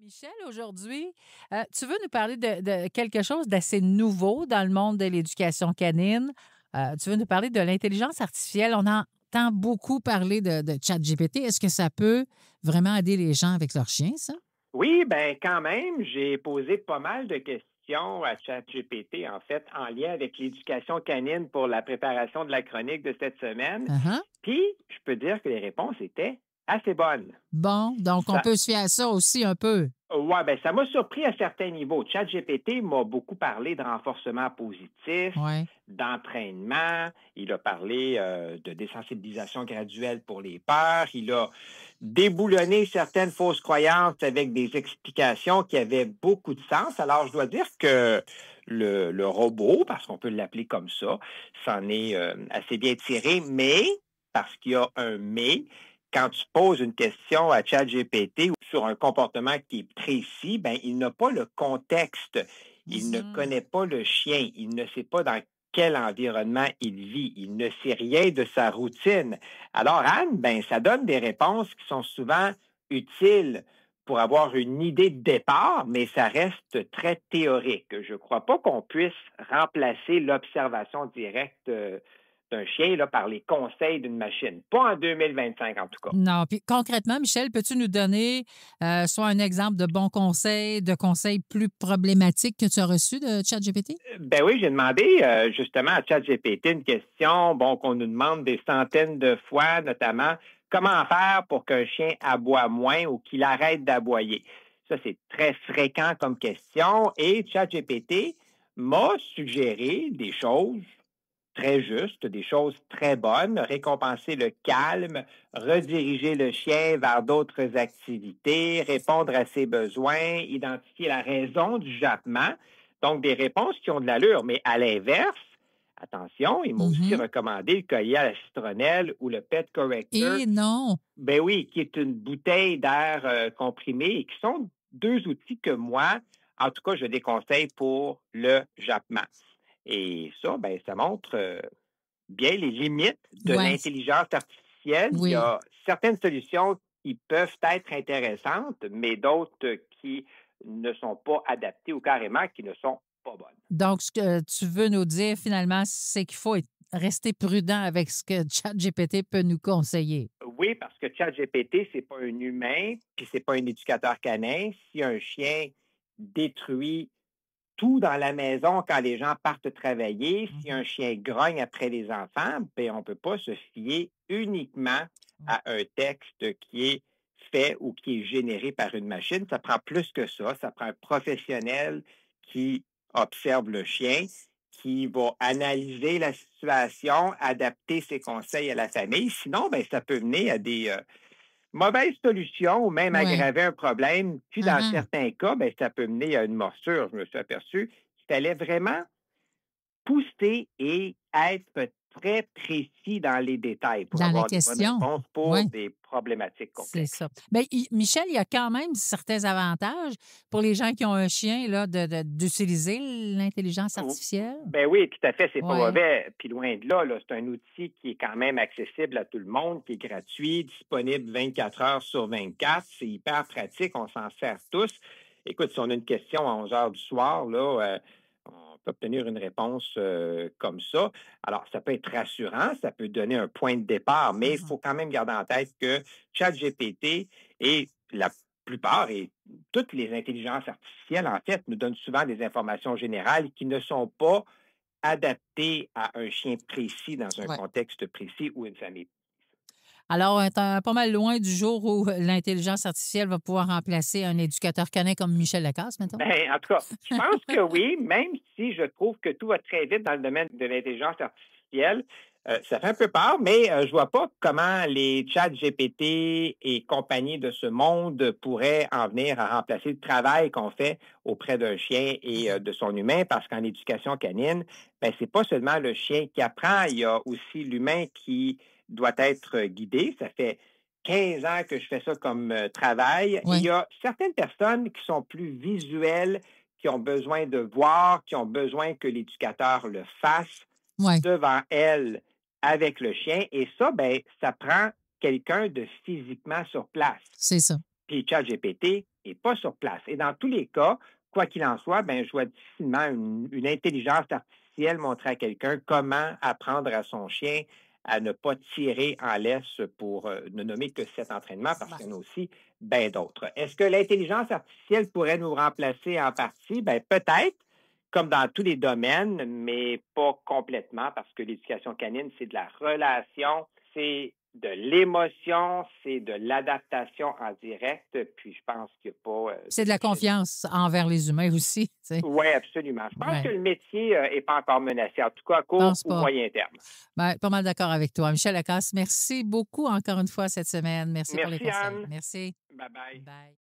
Michel, aujourd'hui, tu veux nous parler de quelque chose d'assez nouveau dans le monde de l'éducation canine. Tu veux nous parler de l'intelligence artificielle. On entend beaucoup parler de ChatGPT. Est-ce que ça peut vraiment aider les gens avec leurs chiens, ça? Oui, ben quand même, j'ai posé pas mal de questions à ChatGPT, en fait, en lien avec l'éducation canine pour la préparation de la chronique de cette semaine. Uh-huh. Puis, je peux dire que les réponses étaient assez bonnes. Bon, donc on Ça, peut se fier à ça aussi un peu. ouais, ben ça m'a surpris à certains niveaux. ChatGPT m'a beaucoup parlé de renforcement positif, Oui. d'entraînement. Il a parlé de désensibilisation graduelle pour les peurs. Il a déboulonné certaines fausses croyances avec des explications qui avaient beaucoup de sens. Alors, je dois dire que le robot, parce qu'on peut l'appeler comme ça, s'en est assez bien tiré, mais, parce qu'il y a un mais, quand tu poses une question à ChatGPT sur un comportement qui est précis, ben, il n'a pas le contexte. Il ne connaît pas le chien. Il ne sait pas dans quel environnement il vit. Il ne sait rien de sa routine. Alors, Anne, ben, ça donne des réponses qui sont souvent utiles pour avoir une idée de départ, mais ça reste très théorique. Je ne crois pas qu'on puisse remplacer l'observation directe d'un chien là, par les conseils d'une machine. Pas en 2025, en tout cas. Non. Puis concrètement, Michel, peux-tu nous donner soit un exemple de bons conseils, de conseils plus problématiques que tu as reçus de ChatGPT? Ben oui, j'ai demandé justement à ChatGPT une question, bon, qu'on nous demande des centaines de fois, notamment, comment faire pour qu'un chien aboie moins ou qu'il arrête d'aboyer? Ça, c'est très fréquent comme question et ChatGPT m'a suggéré des choses très justes, des choses très bonnes, récompenser le calme, rediriger le chien vers d'autres activités, répondre à ses besoins, identifier la raison du jappement. Donc, des réponses qui ont de l'allure, mais à l'inverse, attention, il m'a aussi Mhm. recommandé le collier à la citronnelle ou le Pet Corrector. Et non. Ben oui, qui est une bouteille d'air comprimé et qui sont deux outils que moi, en tout cas, je déconseille pour le jappement. Et ça, ben, ça montre bien les limites de Ouais. l'intelligence artificielle. Il y Oui. a certaines solutions qui peuvent être intéressantes, mais d'autres qui ne sont pas adaptées ou carrément qui ne sont pas bonnes. Donc, ce que tu veux nous dire finalement, c'est qu'il faut rester prudent avec ce que ChatGPT peut nous conseiller. Oui, parce que ChatGPT, c'est pas un humain, puis c'est pas un éducateur canin. Si un chien détruit tout dans la maison quand les gens partent travailler, si un chien grogne après les enfants, ben, on ne peut pas se fier uniquement à un texte qui est fait ou qui est généré par une machine. Ça prend plus que ça. Ça prend un professionnel qui observe le chien, qui va analyser la situation, adapter ses conseils à la famille. Sinon, ben, ça peut mener à des mauvaises solutions ou même Oui. aggraver un problème. Puis, dans Uh-huh. certains cas, ben, ça peut mener à une morsure. Je me suis aperçu qu'il fallait vraiment pousser et être très précis dans les détails pour Dans la avoir des bonnes question. réponses pour Oui. des problématiques C'est complexes. ça. Bien, Michel, il y a quand même certains avantages pour les gens qui ont un chien là, d'utiliser l'intelligence artificielle. Ben oui, tout à fait, c'est pas Oui. mauvais. Puis loin de là, c'est un outil qui est quand même accessible à tout le monde, qui est gratuit, disponible 24 heures sur 24. C'est hyper pratique, on s'en sert tous. Écoute, si on a une question à 11 heures du soir, là, on peut obtenir une réponse comme ça. Alors, ça peut être rassurant, ça peut donner un point de départ, mais il faut quand même garder en tête que ChatGPT et la plupart et toutes les intelligences artificielles, en fait, nous donnent souvent des informations générales qui ne sont pas adaptées à un chien précis dans un Ouais. contexte précis ou une famille. Alors, on est pas mal loin du jour où l'intelligence artificielle va pouvoir remplacer un éducateur canin comme Michel Lacasse, mettons. Ben, en tout cas, je pense que oui, même si je trouve que tout va très vite dans le domaine de l'intelligence artificielle. Ça fait un peu peur, mais je vois pas comment les chats GPT et compagnie de ce monde pourraient en venir à remplacer le travail qu'on fait auprès d'un chien et de son humain, parce qu'en éducation canine, ben, c'est pas seulement le chien qui apprend, il y a aussi l'humain qui doit être guidé. Ça fait 15 ans que je fais ça comme travail. Et il y Oui. a certaines personnes qui sont plus visuelles, qui ont besoin de voir, qui ont besoin que l'éducateur le fasse Oui. devant elles avec le chien. Et ça, ben, ça prend quelqu'un de physiquement sur place. C'est ça. Puis ChatGPT et pas sur place. Et dans tous les cas, quoi qu'il en soit, ben, je vois difficilement une intelligence artificielle montrer à quelqu'un comment apprendre à son chien à ne pas tirer en laisse pour ne nommer que cet entraînement, parce Ben, qu'il y en a aussi bien d'autres. Est-ce que l'intelligence artificielle pourrait nous remplacer en partie? Ben, peut-être, comme dans tous les domaines, mais pas complètement, parce que l'éducation canine, c'est de la relation, c'est de l'émotion, c'est de l'adaptation en direct, puis je pense qu'il n'y a pas c'est de la quelque chose. confiance envers les humains aussi, tu sais. Oui, absolument. Je pense que Ouais, le métier n'est pas encore menacé, en tout cas à je court pense ou pas. moyen terme. Ben, pas mal d'accord avec toi. Michel Lacasse, merci beaucoup encore une fois cette semaine. Merci pour les Merci, conseils. Anne. Merci. Bye bye. Bye.